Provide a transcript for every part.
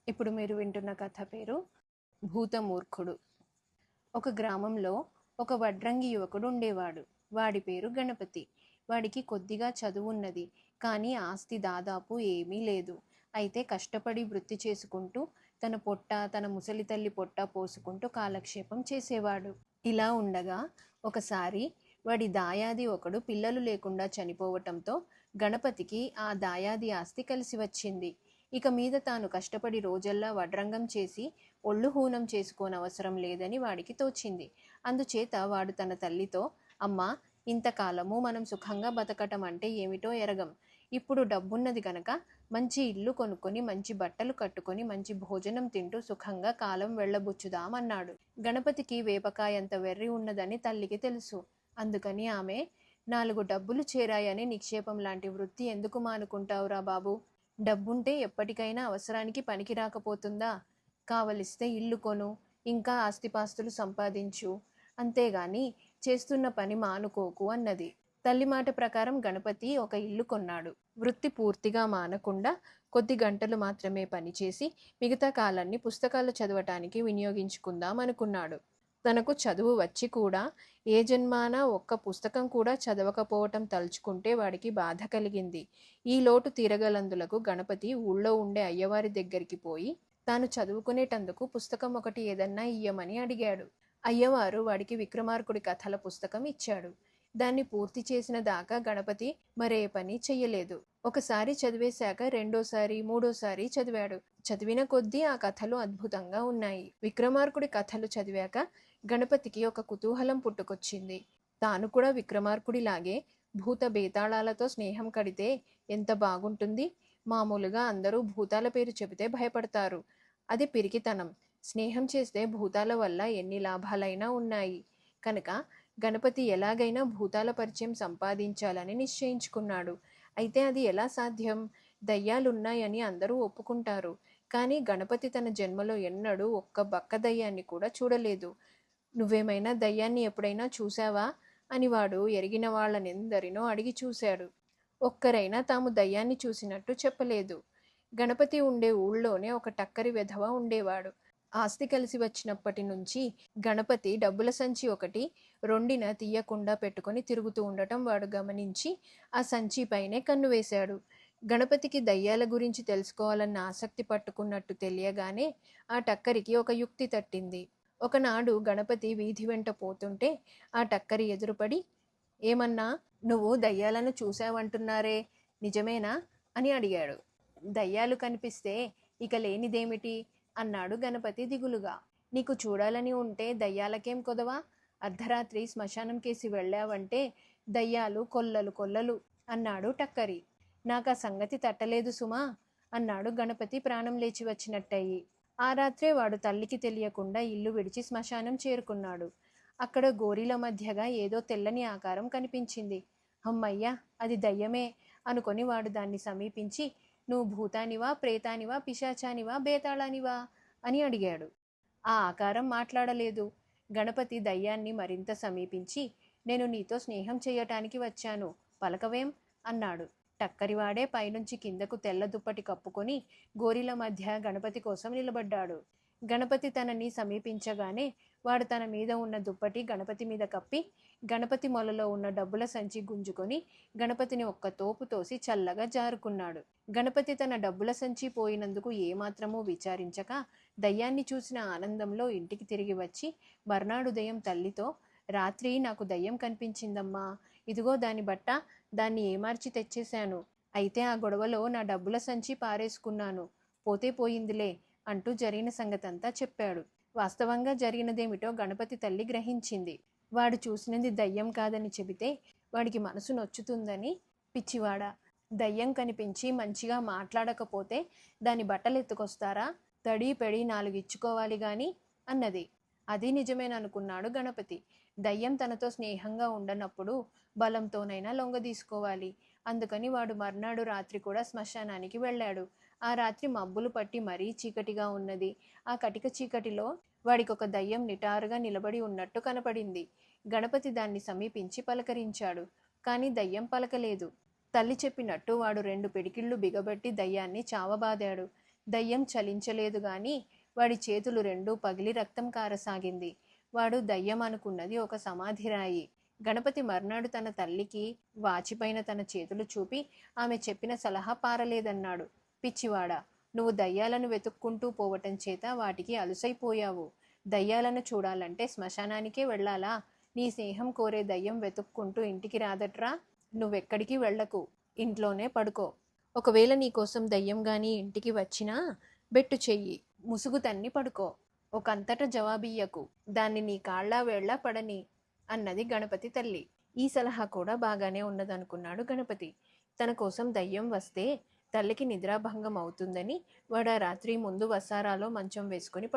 ఇప్పుడు మీరు వింటున్న కథ పేరు భూతమూర్ఖుడు. ఒక గ్రామంలో ఒక వడ్రంగి యువకుడు ఉండేవాడు. వాడి పేరు గణపతి. వాడికి కొద్దిగా చదువున్నది, కానీ ఆస్తి దాదాపు ఏమీ లేదు. అయితే కష్టపడి వృత్తి చేసుకుంటూ తన ముసలి తల్లి పొట్ట పోసుకుంటూ కాలక్షేపం చేసేవాడు. ఇలా ఉండగా ఒకసారి వాడి దాయాది ఒకడు పిల్లలు లేకుండా చనిపోవటంతో గణపతికి ఆ దాయాది ఆస్తి కలిసి వచ్చింది. ఇక మీద తాను కష్టపడి రోజల్లా వడ్రంగం చేసి ఒళ్ళు హూనం చేసుకోనవసరం లేదని వాడికి తోచింది. అందుచేత వాడు తన తల్లితో, అమ్మా, ఇంతకాలము మనం సుఖంగా బతకటం అంటే ఏమిటో ఎరగం. ఇప్పుడు డబ్బున్నది గనక మంచి ఇల్లు కొనుక్కొని మంచి బట్టలు కట్టుకొని మంచి భోజనం తింటూ సుఖంగా కాలం వెళ్ళబుచ్చుదామన్నాడు. గణపతికి వేపకాయంత వెర్రి ఉన్నదని తల్లికి తెలుసు. అందుకని ఆమె, 4 డబ్బులు చేరాయని నిక్షేపం లాంటి వృత్తి ఎందుకు మానుకుంటావురా బాబు? డబ్బుంటే ఎప్పటికైనా అవసరానికి పనికి రాకపోతుందా? కావలిస్తే ఇల్లు కొను, ఇంకా ఆస్తిపాస్తులు సంపాదించు, అంతేగాని చేస్తున్న పని మానుకోకు అన్నది. తల్లి మాట ప్రకారం గణపతి ఒక ఇల్లు కొన్నాడు. వృత్తి పూర్తిగా మానకుండా కొద్ది గంటలు మాత్రమే పనిచేసి మిగతా కాలాన్ని పుస్తకాలు చదవటానికి వినియోగించుకుందాం అనుకున్నాడు. తనకు చదువు వచ్చి కూడా ఏ జన్మాన ఒక్క పుస్తకం కూడా చదవకపోవటం తలుచుకుంటే వాడికి బాధ కలిగింది. ఈ లోటు తీరగలందులకు గణపతి ఊళ్ళో ఉండే అయ్యవారి దగ్గరికి పోయి తాను చదువుకునేటందుకు పుస్తకం ఒకటి ఏదన్నా ఇయ్యమని అడిగాడు. అయ్యవారు వాడికి విక్రమార్కుడి కథల పుస్తకం ఇచ్చాడు. దాన్ని పూర్తి చేసిన దాకా గణపతి మరే పని చెయ్యలేదు. ఒకసారి చదివేశాక రెండోసారి, మూడోసారి చదివాడు. చదివిన కొద్దీ ఆ కథలు అద్భుతంగా ఉన్నాయి. విక్రమార్కుడి కథలు చదివాక గణపతికి ఒక కుతూహలం పుట్టుకొచ్చింది. తాను కూడా విక్రమార్కుడిలాగే భూత బేతాళాలతో స్నేహం కడితే ఎంత బాగుంటుంది. మామూలుగా అందరూ భూతాల పేరు చెబితే భయపడతారు. అది పిరికితనం. స్నేహం చేస్తే భూతాల వల్ల ఎన్ని లాభాలైనా ఉన్నాయి. కనుక గణపతి ఎలాగైనా భూతాల పరిచయం సంపాదించాలని నిశ్చయించుకున్నాడు. అయితే అది ఎలా సాధ్యం? దయ్యాలున్నాయని అందరూ ఒప్పుకుంటారు. కానీ గణపతి తన జన్మలో ఎన్నడూ ఒక్క బక్క దయ్యాన్ని కూడా చూడలేదు. నువ్వేమైనా దయ్యాన్ని ఎప్పుడైనా చూశావా అని వాడు ఎరిగిన వాళ్ళనెందరినో అడిగి చూశాడు. ఒక్కరైనా తాము దయ్యాన్ని చూసినట్టు చెప్పలేదు. గణపతి ఉండే ఊళ్ళోనే ఒక టక్కరి వెధవ ఉండేవాడు. ఆస్తి కలిసి వచ్చినప్పటి నుంచి గణపతి డబ్బుల సంచి ఒకటి రొండిన తీయకుండా పెట్టుకొని తిరుగుతూ ఉండటం వాడు గమనించి ఆ సంచి పైనే కన్ను వేశాడు. గణపతికి దయ్యాల గురించి తెలుసుకోవాలన్న ఆసక్తి పట్టుకున్నట్టు తెలియగానే ఆ టక్కరికి ఒక యుక్తి తట్టింది. ఒకనాడు గణపతి వీధి వెంట పోతుంటే ఆ టక్కరి ఎదురుపడి, ఏమన్నా, నువ్వు దయ్యాలను చూశావంటున్నారే, నిజమేనా అని అడిగాడు. దయ్యాలు కనిపిస్తే ఇక లేనిదేమిటి అన్నాడు గణపతి దిగులుగా. నీకు చూడాలని ఉంటే దయ్యాలకేం కొదవా? అర్ధరాత్రి శ్మశానం కేసి వెళ్ళావంటే దయ్యాలు కొల్లలు కొల్లలు అన్నాడు టక్కరి. నాకా సంగతి తట్టలేదు సుమా అన్నాడు గణపతి ప్రాణం లేచి వచ్చినట్టయి. ఆ రాత్రే వాడు తల్లికి తెలియకుండా ఇల్లు విడిచి శ్మశానం చేరుకున్నాడు. అక్కడ గోరీల మధ్యగా ఏదో తెల్లని ఆకారం కనిపించింది. అమ్మయ్యా, అది దయ్యమే అనుకొని వాడు దాన్ని సమీపించి, నువ్వు భూతానివా, ప్రేతానివా, పిశాచానివా, బేతాళానివా అని అడిగాడు. ఆ ఆకారం మాట్లాడలేదు. గణపతి దయ్యాన్ని మరింత సమీపించి, నేను నీతో స్నేహం చేయటానికి వచ్చాను, పలకవేం అన్నాడు. టక్కరివాడే పైనుంచి కిందకు తెల్ల దుప్పటి కప్పుకొని గోరిల మధ్య గణపతి కోసం నిలబడ్డాడు. గణపతి తనని సమీపించగానే వాడు తన మీద ఉన్న దుప్పటి గణపతి మీద కప్పి గణపతి మొలలో ఉన్న డబ్బుల సంచి గుంజుకొని గణపతిని ఒక్క తోపు తోసి చల్లగా జారుకున్నాడు. గణపతి తన డబ్బుల సంచి పోయినందుకు ఏమాత్రమూ విచారించక దయ్యాన్ని చూసిన ఆనందంలో ఇంటికి తిరిగి వచ్చి మర్నాడు ఉదయం తల్లితో, రాత్రి నాకు దయ్యం కనిపించిందమ్మా, ఇదిగో దాని బట్ట, దాన్ని ఏమార్చి తెచ్చేశాను. అయితే ఆ గొడవలో నా డబ్బుల సంచి పారేసుకున్నాను, పోతే పోయిందిలే అంటూ జరిగిన సంగతంతా చెప్పాడు. వాస్తవంగా జరిగినదేమిటో గణపతి తల్లి గ్రహించింది. వాడు చూసినది దయ్యం కాదని చెబితే వాడికి మనసు నొచ్చుతుందని, పిచ్చివాడా, దయ్యం కనిపించి మంచిగా మాట్లాడకపోతే దాని బట్టలు ఎత్తుకొస్తారా? తడి పెడి 4 ఇచ్చుకోవాలి గాని అన్నది. అది నిజమేననుకున్నాడు గణపతి. దయ్యం తనతో స్నేహంగా ఉండనప్పుడు బలంతోనైనా లొంగదీసుకోవాలి. అందుకని వాడు మర్నాడు రాత్రి కూడా శ్మశానానికి వెళ్ళాడు. ఆ రాత్రి మబ్బులు పట్టి మరీ చీకటిగా ఉన్నది. ఆ కటిక చీకటిలో వాడికొక దయ్యం నిటారుగా నిలబడి ఉన్నట్టు కనపడింది. గణపతి దాన్ని సమీపించి పలకరించాడు. కానీ దయ్యం పలకలేదు. తల్లి చెప్పినట్టు వాడు 2 పిడికిళ్ళు బిగబట్టి దయ్యాన్ని చావబాదాడు. దయ్యం చలించలేదు గాని వాడి చేతులు రెండూ పగిలి రక్తం కారసాగింది. వాడు దయ్యం అనుకున్నది ఒక సమాధిరాయి. గణపతి మర్నాడు తన తల్లికి వాచిపైన తన చేతులు చూపి ఆమె చెప్పిన సలహా పారలేదన్నాడు. పిచ్చివాడా, నువ్వు దయ్యాలను వెతుక్కుంటూ పోవటం చేత వాటికి అలుసైపోయావు. దయ్యాలను చూడాలంటే శ్మశానానికే వెళ్ళాలా? నీ స్నేహం కోరే దయ్యం వెతుక్కుంటూ ఇంటికి రాదట్రా. నువ్వెక్కడికి వెళ్ళకు, ఇంట్లోనే పడుకో. ఒకవేళ నీకోసం దయ్యం గాని ఇంటికి వచ్చినా బెట్టు చెయ్యి, ముసుగు తన్ని పడుకో. ఒకంతట జవాబియ్యకు, దాన్ని నీ కాళ్ళ వేళ్ళ పడని అన్నది గణపతి తల్లి. ఈ సలహా కూడా బాగానే ఉన్నదనుకున్నాడు గణపతి. తన కోసం దయ్యం వస్తే తల్లికి నిద్రాభంగం అవుతుందని వాడు ఆ రాత్రి ముందు వసారాలో మంచం వేసుకుని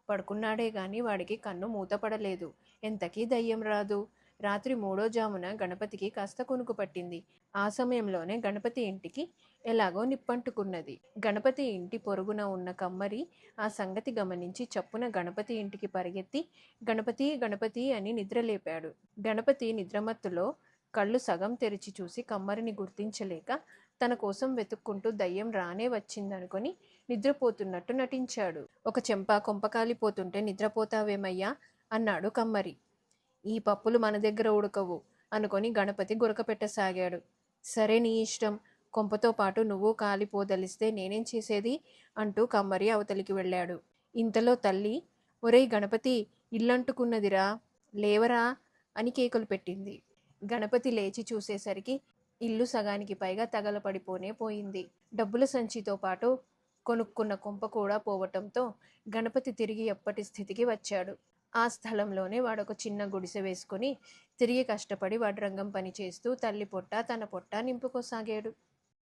పడుకున్నాడే గాని వాడికి కన్ను మూతపడలేదు. ఎంతకీ దయ్యం రాదు. రాత్రి 3వ జామున గణపతికి కాస్త కునుకు పట్టింది. ఆ సమయంలోనే గణపతి ఇంటికి ఎలాగో నిప్పంటుకున్నది. గణపతి ఇంటి పొరుగున ఉన్న కమ్మరి ఆ సంగతి గమనించి చప్పున గణపతి ఇంటికి పరిగెత్తి గణపతి గణపతి అని నిద్రలేపాడు. గణపతి నిద్రమత్తులో కళ్ళు సగం తెరిచి చూసి కమ్మరిని గుర్తించలేక తన కోసం వెతుక్కుంటూ దయ్యం రానే వచ్చిందనుకొని నిద్రపోతున్నట్టు నటించాడు. ఒక చెంప కొంపకాలిపోతుంటే నిద్రపోతావేమయ్యా అన్నాడు కమ్మరి. ఈ పప్పులు మన దగ్గర ఉడకవు అనుకొని గణపతి గురకపెట్టసాగాడు. సరే, నీ ఇష్టం, కొంపతో పాటు నువ్వు కాలిపోదలిస్తే నేనేం చేసేది అంటూ కమ్మరి అవతలికి వెళ్ళాడు. ఇంతలో తల్లి, ఒరేయ్ గణపతి, ఇల్లంటుకున్నదిరా, లేవరా అని కేకలు పెట్టింది. గణపతి లేచి చూసేసరికి ఇల్లు సగానికి పైగా తగలపడిపోనే పోయింది. డబ్బుల సంచితో పాటు కొనుక్కున్న కొంప కూడా పోవటంతో గణపతి తిరిగి ఎప్పటి స్థితికి వచ్చాడు. ఆ స్థలంలోనే వాడొక చిన్న గుడిసె వేసుకుని తిరిగి కష్టపడి వడ్రంగం పని చేస్తూ తల్లి పొట్ట తన పొట్ట నింపుకోసాగాడు.